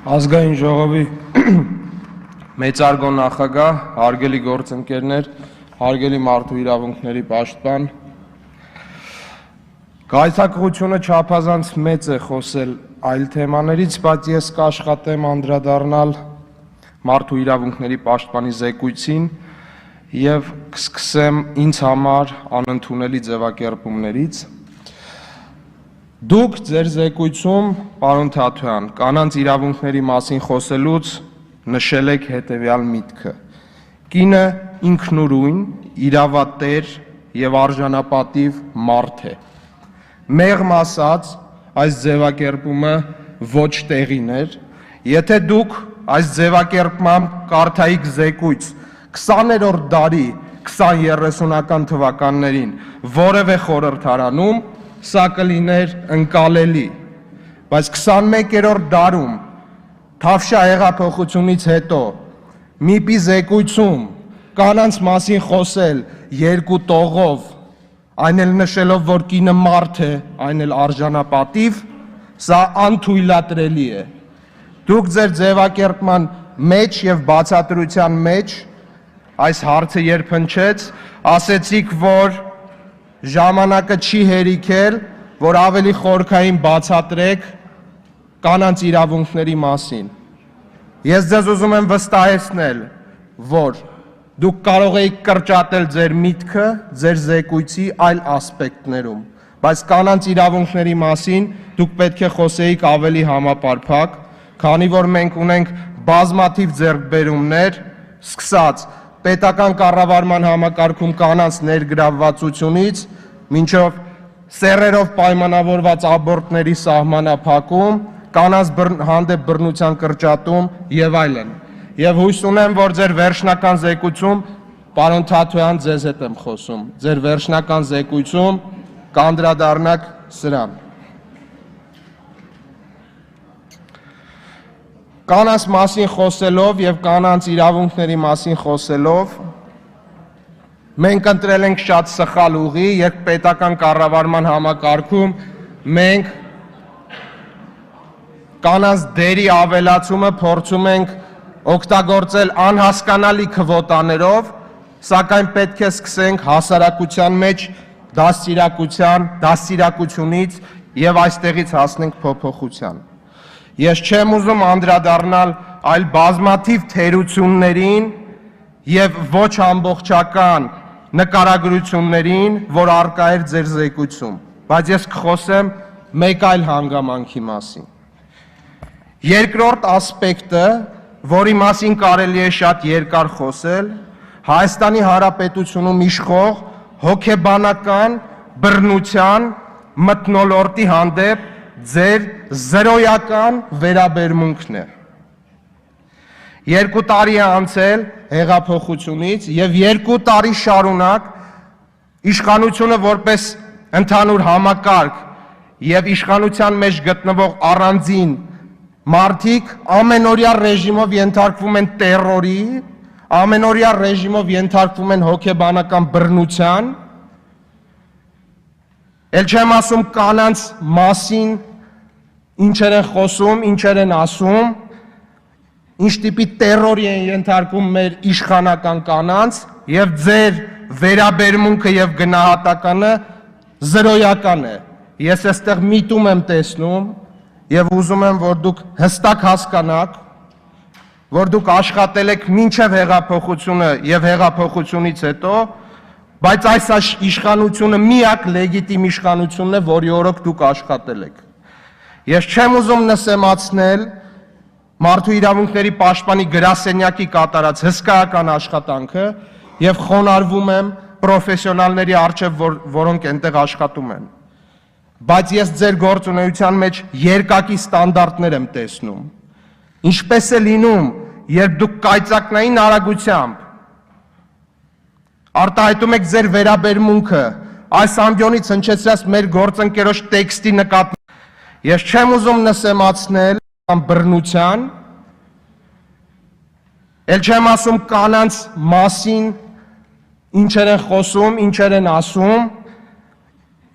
Ազգային ժողովի մեծարգո նախագահ, հարգելի գործընկերներ, հարգելի մարդու իրավունքների պաշտպան, գայթակղությունը չափազանց մեծ է խոսել այլ թեմաներից, բայց ես կաշխատեմ անդրադառնալ մարդու իրավունքների պաշտպանի զեկույցին եւ կսկսեմ ինձ համար անընդունելի ձևակերպումներից։ Դուք ձեր զեկույցում, պարոն Թաթոյան, կանանց իրավունքների մասին խոսելուց նշել եք հետևյալ միտքը. կինը ինքնուրույն, իրավատեր եւ արժանապատիվ մարդ է։ Մեղմ ասած, այս ձևակերպումը ոչ տեղին էր, եթե դուք այս ձևակերպմամբ կարդայիք զեկույց 20-րդ դարի 20-30-ական թվականներին որևէ խորհրդարանում, սա կլիներ ընկալելի, բայց 21-րդ դարում Թավշյա հեղափոխությունից հետո ՄԻՊ-ի զեկույցում կանանց մասին խոսել երկու տողով, այն էլ նշելով, որ կինը մարդ է, այն էլ արժանապատիվ, սա անթույլատրելի է։ Դուք ձեր ձևակերպման մեջ եւ բացատրության մեջ այս հարցը երբ հնչեց, ասեցիք, որ ժամանակը չի հերիքել, որ ավելի խորքային բացատրեք կանանց իրավունքների մասին։ Ես ձեզ ուզում եմ վստահեցնել, որ դուք կարող եք կրճատել ձեր միտքը ձեր զեկույցի այլ ասպեկտներում, բայց կանանց իրավունքների մասին դուք պետք է խոսեիք ավելի համապարփակ, քանի որ մենք ունենք բազմաթիվ ձեռքբերումներ, սկսած պետական կառավարման համակարգում կանանց ներգրավվածությունից, մինչև սեռերով պայմանավորված աբորտների սահմանափակում, կանանց հանդեպ բռնության կրճատում եւ այլն։ Եվ հույս ունեմ, որ ձեր վերջնական զեկույցում, պարոն Թաթոյան, ձեզ հետ եմ խոսում, ձեր վերջնական զեկույցում կանդրադառնաք սրան։ Կանանց մասին խոսելով եւ կանանց իրավունքների մասին խոսելով մենք ընտրել ենք շատ սխալ ուղի, երբ պետական կառավարման համակարգում մենք կանանց դերի ավելացումը փորձում ենք օգտագործել անհասկանալի քվոտաներով, սակայն պետք է սկսենք հասարակության մեջ դաստիարակությունից եւ այստեղից հասնենք փոփոխության։ Ես չեմ ուզում անդրադառնալ այլ բազմաթիվ թերություններին եւ ոչ ամբողջական նկարագրություններին, որ առկա էր ձեր զեկույցում, բայց ես կխոսեմ մեկ այլ հանգամանքի մասին։ Երկրորդ ասպեկտը, որի մասին կարելի է շատ երկար խոսել, Հայաստանի Հանրապետությունում իշխող հոգեբանական բռնության մթնոլորտի հանդեպ ձեր զրոյական վերաբերմունքն է։ 2 տարի է անցել հեղափոխությունից եւ 2 տարի շարունակ իշխանությունը որպես ընդհանուր համակարգ եւ իշխանության մեջ գտնվող առանձին մարդիկ ամենօրյա ռեժիմով ենթարկվում են տերորի, ամենօրյա ռեժիմով ենթարկվում են հոգեբանական բռնության, ել չեմ ասում կանանց մասին ինչեր են խոսում, ինչեր են ասում, ինչ տիպի տերորի են ենթարկում մեր իշխանական կանանց եւ ձեր վերաբերմունքը եւ գնահատականը զրոյական է։ Ես այստեղ միտում եմ տեսնում եւ ուզում եմ, որ դուք հստակ հասկանաք, որ դուք աշխատել եք մինչև հեղափոխությունը եւ հեղափոխությունից հետո, բայց այս իշխանությունը միակ լեգիտիմ իշխանությունն է, որի օրոք դուք աշխատել եք։ Ես չեմ ուզում նսեմացնել մարդու իրավունքների պաշտպանի գրասենյակի կատարած հսկայական աշխատանքը եւ խոնարհվում եմ պրոֆեսիոնալների առջեւ, որոնք այնտեղ աշխատում են։ Բայց ես ձեր գործունեության մեջ երկակի ստանդարտներ եմ տեսնում։ Ինչպես է լինում, երբ դուք կայծակնային արագությամբ արտահայտում եք ձեր վերաբերմունքը այս ամբիոնից հնչեցրած մեր գործընկերոջ տեքստի նկատմամբ։ Ես չեմ ուզում նսեմացնել բռնության, ել չեմ ասում կանանց մասին ինչեր են խոսում, ինչեր են ասում,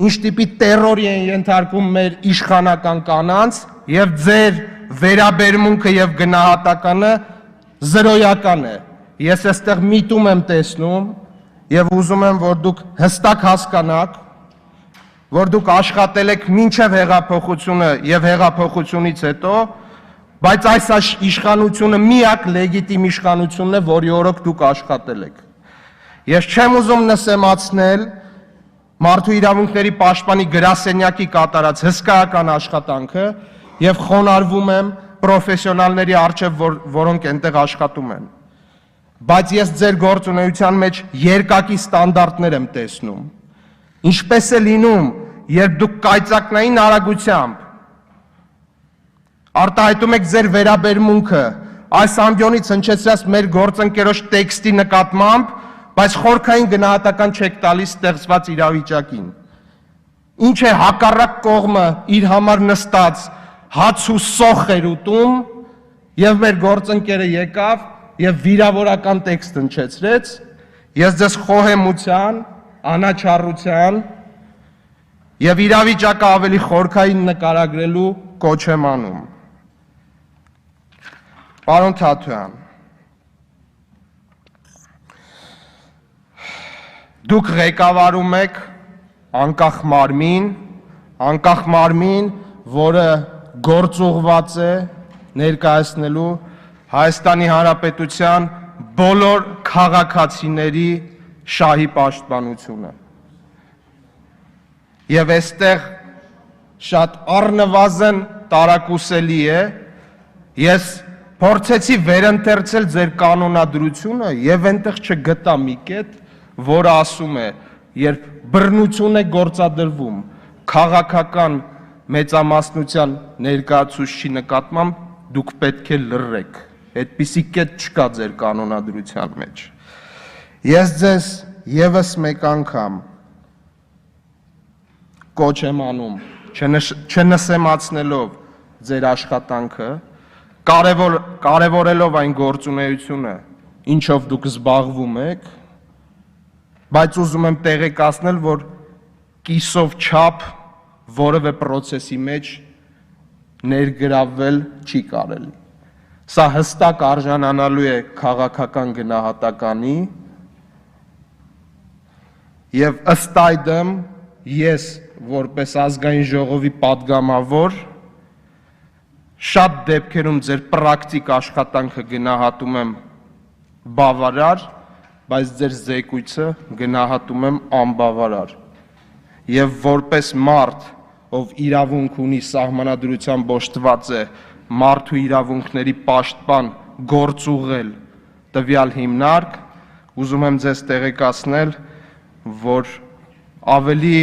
ինչ տիպի տերորի են ենթարկում մեր իշխանական կանանց եւ ձեր վերաբերմունքը եւ գնահատականը զրոյական է։ Ես այստեղ միտում եմ տեսնում եւ ուզում եմ, որ դուք հստակ հասկանաք, որ դուք աշխատել եք մինչև հեղափոխությունը եւ հեղափոխությունից հետո, բայց այս իշխանությունը միակ լեգիտիմ իշխանությունն է, որի օրոք դուք աշխատել եք։ Ես չեմ ուզում նսեմացնել Մարդու իրավունքների պաշտպանի գրասենյակի կատարած հսկայական աշխատանքը եւ խոնարհվում եմ պրոֆեսիոնալների առջև, որոնք այնտեղ աշխատում են։ Բայց ես ձեր գործունեության մեջ երկակի ստանդարտներ եմ տեսնում։ Ինչպես է լինում, երբ դուք կայծակնային արագությամբ արտահայտում եք ձեր վերաբերմունքը այս ամբիոնից հնչեցրած մեր գործընկերոջ տեքստի նկատմամբ, բայց խորքային գնահատական չեք տալիս ստեղծված իրավիճակին։ Ինչ է հակառակ կողմը իր համար նստած հաց ու սոխ էր ուտում եւ մեր գործընկերը եկավ եւ վիրավորական տեքստ հնչեցրեց, ես ձեզ խոհեմության, անաչառության եւ իրավիճակը ավելի խորքային նկարագրելու կոչ եմ անում։ Պարոն Թաթոյան, դուք ղեկավարում եք անկախ մարմին, որը գործուղված է ներկայացնելու Հայաստանի Հանրապետության բոլոր քաղաքացիների շահի պաշտպանությունը։ Եվ այստեղ շատ առնվազն տարակուսելի է, ես փորձեցի վերընթերցել ձեր կանոնադրությունը եւ այնտեղ չգտա մի կետ, որը ասում է, երբ բռնություն է գործադրվում քաղաքական մեծամասնության ներկայացուցչի նկատմամբ, դուք պետք է լռեք։ Այդպիսի կետ չկա ձեր կանոնադրության մեջ։ Ես ձեզ եւս մեկ անգամ կոչ եմ անում, չնսեմացնելով ձեր աշխատանքը, կարևորելով այն գործունեությունը, ինչով դուք զբաղվում եք, բայց ուզում եմ տեղեկացնել, որ կիսով չափ որևէ process-ի մեջ ներգրավվել չի կարելի։ Սա հստակ արժանանալու է քաղաքական գնահատականի եւ ըստ այդմ ես որպես ազգային ժողովի падգամավոր շատ դեպքերում ձեր պրակտիկ աշխատանքը գնահատում եմ բավարար, բայց ձեր զեկույցը գնահատում եմ անբավարար։ Եվ որպես մարդ, ով իրավունք ունի սահմանադրությամբ օժտված է մարդու իրավունքների պաշտպան գործուղել տվյալ հիմնարկ, ուզում եմ ձեզ տեղեկացնել, որ ավելի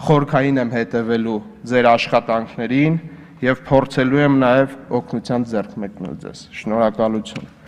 խորքային եմ հետևելու ձեր աշխատանքներին եւ փորձելու եմ նաեւ օգնության ձեռք մեկնել ձեզ։ Շնորհակալություն։